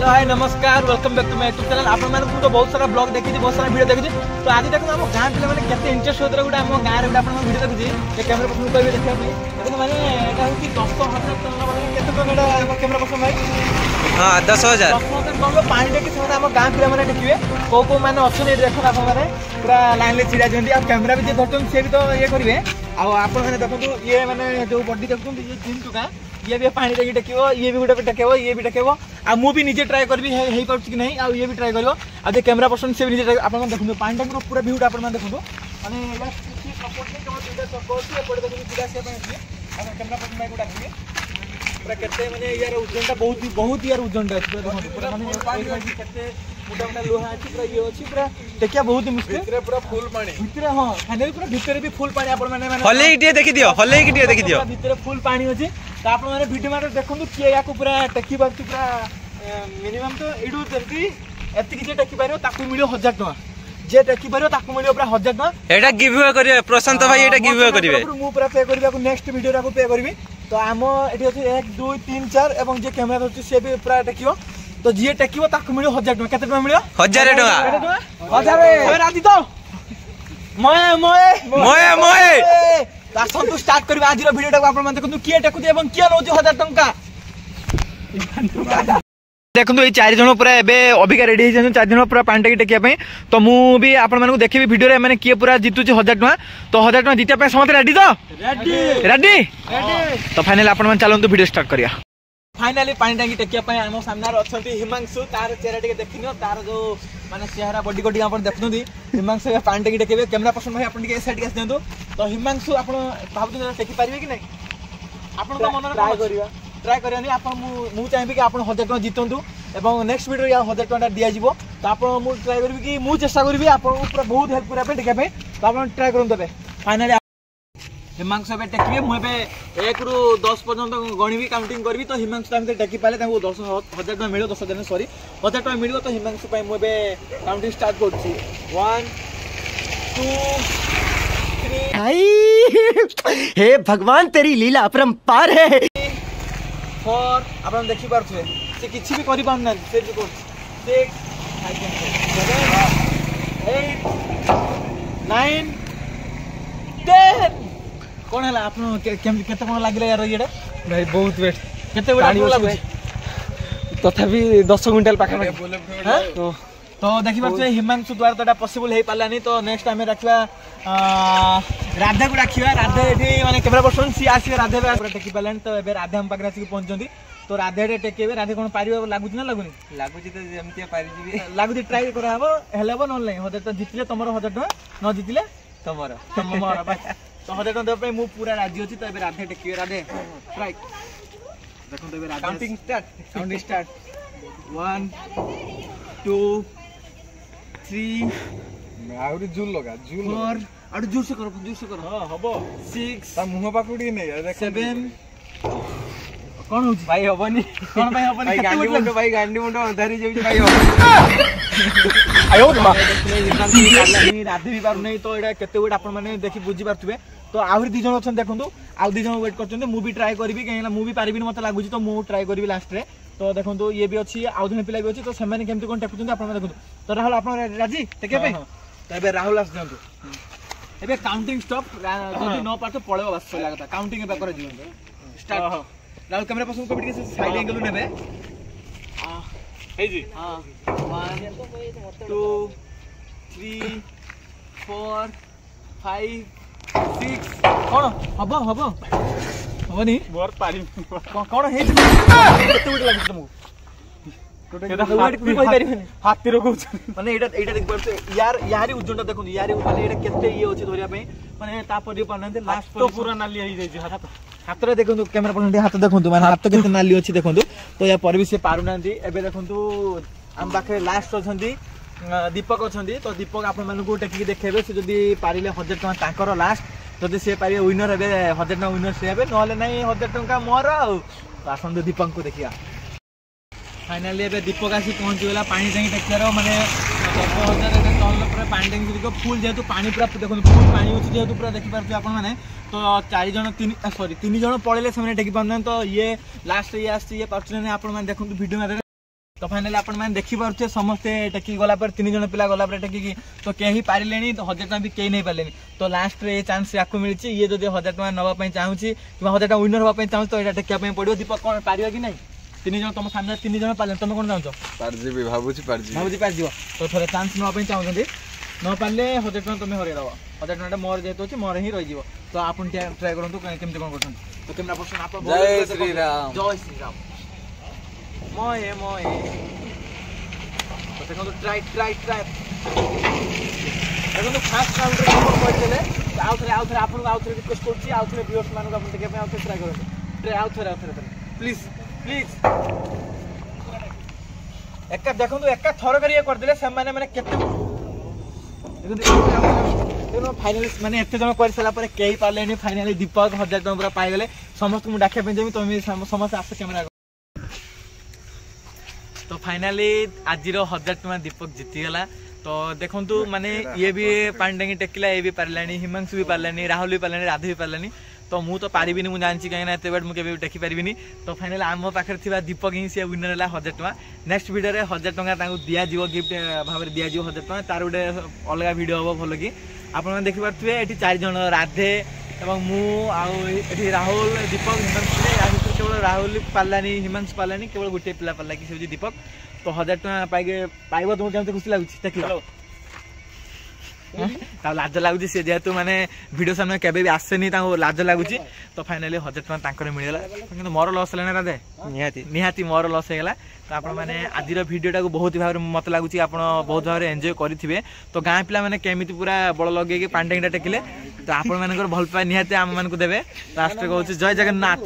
Hello hi नमस्कार welcome back to my YouTube channel. आपण मानकु तो बहुत सारा ब्लॉग देखि बहुत सारा वीडियो देखि तो आज देखो हम गां पिले माने केते इंटरेस्ट होतरा गुडा हम गां रे आपण वीडियो देखि ए कैमरा पसंद करबे देखिया भाई देखो माने एटा होती 10,000 टका माने केते टका एटा कैमरा पसंद भाई हां 10,000 10,000 पानी देखि समय हम गां पिले माने देखिबे को माने ऑप्शन ए देखो आपण माने पूरा लाइन ले छिड़ा जंदी आ कैमरा भी जे धरतन से भी तो ये करिवे आ आपण माने देखो ये माने जो बॉडी देखो ये 3 टका ये भी पानी देखि टकेबो ये भी गुडा पे टकेबो ये भी टकेबो आ मु भी निजे ट्राई करबी हेई पाउछ कि नहीं आ ये भी ट्राई करबो आ जे कैमरा पर्सन से भी निजे आपण देखु पानी टैंक रो पूरा व्यू आपण मान देखु माने या सपोर्ट के कम दुटा सपोर्ट से पड़े देखु पूरा से पे आ कैमरा पर्सन भाई गुडा कि पूरा केते माने यार उजनटा बहुत यार उजनटा अछि पूरा माने पानी केते मोटा मोटा लोहा अछि पूरा ये अछि पूरा टेकिया बहुत मुश्किल भीतर पूरा फुल पानी भीतर हां खाने पूरा भीतर भी फुल पानी आपण माने हले इटिए देखि दियो भीतर फुल पानी अछि तो आप वीडियो में देखो किए या पूरा टेकी बाकी पूरा मिनिमम तो एडू जल्दी एति जे टेकी पारो ताकू मिलियो 1000 टका जे टेकी पारो ताकू मिलियो पूरा 1000 टका एटा गिव अवे करिवे प्रशांत भाई एटा गिव अवे करिवे मु पूरा पे करबा को नेक्स्ट वीडियो रा को पे करबी तो आम एठी अछि 1 2 3 4 एवं जे कैमरा अछि से भी पूरा टेकियो तो जे टेकियो ताकू मिलियो 1000 टका केते टका मिलियो 1000 टका 1000 ए राजी तो मोए आसन तो स्टार्ट करबा आज रो वीडियो टाको आपण मन देखु किए टेकु एवं किए नौज 1000 टका देखु ए चार जण पूरा एबे अभिका रेडी हे चार जण पूरा पानी टाकी टेकिया पे तो मु भी आपण मानकु देखिबी वीडियो रे माने किए पूरा जितु 1000 टका तो 1000 टका जितिया पे समस्त रेडी तो रेडी तो फाइनल आपण मन चलंतु वीडियो स्टार्ट करिया फाइनली पानी टांकी टेकिया पे हम सामने अछंती हिमांशु तार चेहरा टिके देखिनो तार जो माने चेहरा बॉडी को टिके आपण देखनुदी हिमांशु पानी टांकी टेकेबे कैमरा पर्सन भाई आपण टिके साइड के देंतु तो हिमांशु आपण भाबु टेकी पारिबे कि नहीं आपण तो मन ट्राई करियानी आपण मु चाहेबे कि आपण 1000 टका जितंतु एवं नेक्स्ट वीडियो या 1000 टका दिया जिवो तो आपण मु ट्राई करबी कि मु चेष्टा करबी आपण पूरा बहुत हेल्प करा पे टेके पे तो आपण ट्राई करन तबे फाइनली हिमांशु पे टेकिबे मु बे 1 रु 10 पर्यंत गणिबी काउंटिंग करबी तो हिमांशु टाइम ते टेकी पाले ताको 10,000 टका मिलो 10,000 सॉरी 1000 टका मिलो तो हिमांशु पे मु बे काउंटिंग स्टार्ट करछि 1 2 3 आई हे भगवान तेरी लीला अपरंपार है 4 आपण देखि पारछे से किछि भी करि पान ना से भी कर 6 7 8 9 10 कोन हला आपन केते कोन लागिले यार येडा भाई बहुत वेट केते वेट आपन लागु तथापि 10 क्विंटल पाखा तो देखि पाछे हिमांशु द्वारा तोटा पॉसिबल हे पालानी तो नेक्स्ट टाइम रखिबा राधा को रखिबा राधा एठी माने कैमरा पर्सन सी आसी राधा पूरा टेकी पालानी तो एबे राधा हम पाकरा आसी पहुंचंती तो राधा रे टेकेबे राधा कोन पारिबो लागुची ना लागुनी लागुची तो जेमती पारि जिबी लागुची ट्राई कराबो हेलेबो न ऑनलाइन होते तो जितले तमरो 1000 टका न जितले तमरो तो 1000 टका दे पे मु पूरा राजी अछि तो एबे राधा टेकिबे राधे ट्राई देखो तो एबे राधा काउंटिंग स्टार्ट 1 2 3 आउरी झूल लगा 4 और जोर से करो हां हबो 6 ता मुह पाकुडी नै 7 कोन होची भाई हबनी कोन भाई हबनी गांडी मुंडो भाई गांडी मुंडो धरी जेबी भाई आयो मा राधे भी पारु नै तो एडा केते वेट आपण माने देखि बुझी पारथुबे तो आहुरी 2 जण अछन देखंतु आ 2 जण वेट करछन मु भी ट्राई करबी केला मु भी पारिबिन मते लागुची तो मु ट्राई करबी लास्ट रे तो देखंतु ये भी अछि आ जण पिला भी अछि तो सेमाने केमति कोन टेकुचन आपण देखंतु तो राहुल आपण राजी टेके पे तो एबे राहुल आस जंतु एबे काउंटिंग स्टॉप जदी न पातो पळेबो बस लागता काउंटिंग एबे करे जीवन स्टार्ट राहुल कैमरा पसंद को के साइड एंगल नेबे हे जी हां 1 2 3 4 5 6 कोन हबो हबनी मोर पारी कोन हे केते उठ लागि तुमको केदा वेट कोइ पारिबेनी हाथ रो को माने एटा देख परते यार यारी उज्जनटा देखु यारी माने एटा केते ये होची धरिया पे माने ता परि पनते लास्ट तो पूरा नाली आइ जाई छी हाथ रे देखंतु कैमरा पन हाथ देखंतु माने हाथ केते नाली अछि देखंतु तो या पर भी से पारु नांती एबे देखंतु हम पाखे लास्ट अछंती दीपक अछंती तो दीपक आपण मानकु टेकी देखेबे से जदी पारिले 1000 टका ताकर लास्ट जदी से पारिए विनर हेबे 1000 टका विनर से हेबे नले नै 1000 टका मोर आसन दीपक को देखिया फाइनली एबे दीपक आसी पहुंची गेला पानी टंकी टेक्टर माने 10,000 एबे तल पूरा पानी टंकी को फुल जेतु पानी पूरा देखो फुल पानी होची जेतु पूरा देखि पारछु आपण माने तो 4 जण 3 जण पळेले सेमने टेकी पारन तो ये लास्ट ये आसी ये पारछु नै आपण माने देखंतु वीडियो में तो फाइनली आपण मैंने देखी पारे समस्ते टेकी गला पर 3 जन पिला गला पर टेकी तो कहीं पारे 1000 टका भी कहीं नहीं पारे तो लास्ट रे चांस या मिली ये जो 1000 टका नापी चाहूँगी कि 1000 टका विनर हाँपाई चाहूँ तो यहाँ टेकिया पड़ो दीपक कौन पार कि नहीं 3 जन तुम सामने 3 जन पारे तुम कौन चाहूँ भावुची पार तो थे चांस नापी चाहते न पारे 1000 टका तुम हरईदेव 1000 टका मोर जेहतु अच्छे मोर ही रही तो आप ट्राए करूँ केमती कौन कर तो कैमरा पर्सन आप जय श्री राम मोए तो देखो ट्राई देखो फास्ट राउंड रे कहते आउ थे आपन रिक्वेस्ट करछि आउ थे व्यूअर्स मान को अपन देखे पे आउ थे ट्राई करो ट्राई आउ थे प्लीज एका देखो एका थर करिए कर देले से माने केते देखो फाइनली माने एते जण कर सला पर केही पाले नहीं फाइनली दीपक 1000 टका पूरा पाई गेले समस्त मु डाके पे जेमी तुम समस्त आसे कैमरा तो फाइनली आज 1000 टका दीपक जीतीगला तो देखु माने ये भी पानी टांगी टेकिला ये भी पारानी हिमांशु भी पारानी राहुल भी पारानी राधे भी पारानी तो मु तो पारिनी मुझे जानसी कहीं एत बैट मुझे टेकी पारिनी तो फाइनली आम पाखे थी दीपक ही सी विनर है 1000 टका नेक्स्ट वीडियो में 1000 टका दिज्व गिफ्ट भाव में दिज्व 1000 टका तार गोटे अलग वीडियो हम भल कि आप देखिपे ये 4 जन राधे एवं मु आउ राहुल दीपक हिमांशु केवल राहुल पारानी हिमांशु पारानी केवल गोटे पिला पारा कि से दीपक तो 1000 टका पाइब तुमको केमती खुशी लगुच देख लाज लगुच सी जेहतु माने वीडियो सामने केबे भी आसेनी लाज लगुच तो फाइनली 1000 टका मिलगला कि मोर लस है ना राधे निहाती मोर लस होगा तो आप आज भिडियोटा को बहुत भाव मत लगुच आप बहुत भाव एंजॉय करेंगे तो गाँ पिला मैंने केमी पूरा बड़ लगे पानी टांगीटा टेकिले तो आपण मानकर भल पाए निहाती आम मानक देवे लास्ट कहूँ जय जगन्नाथ।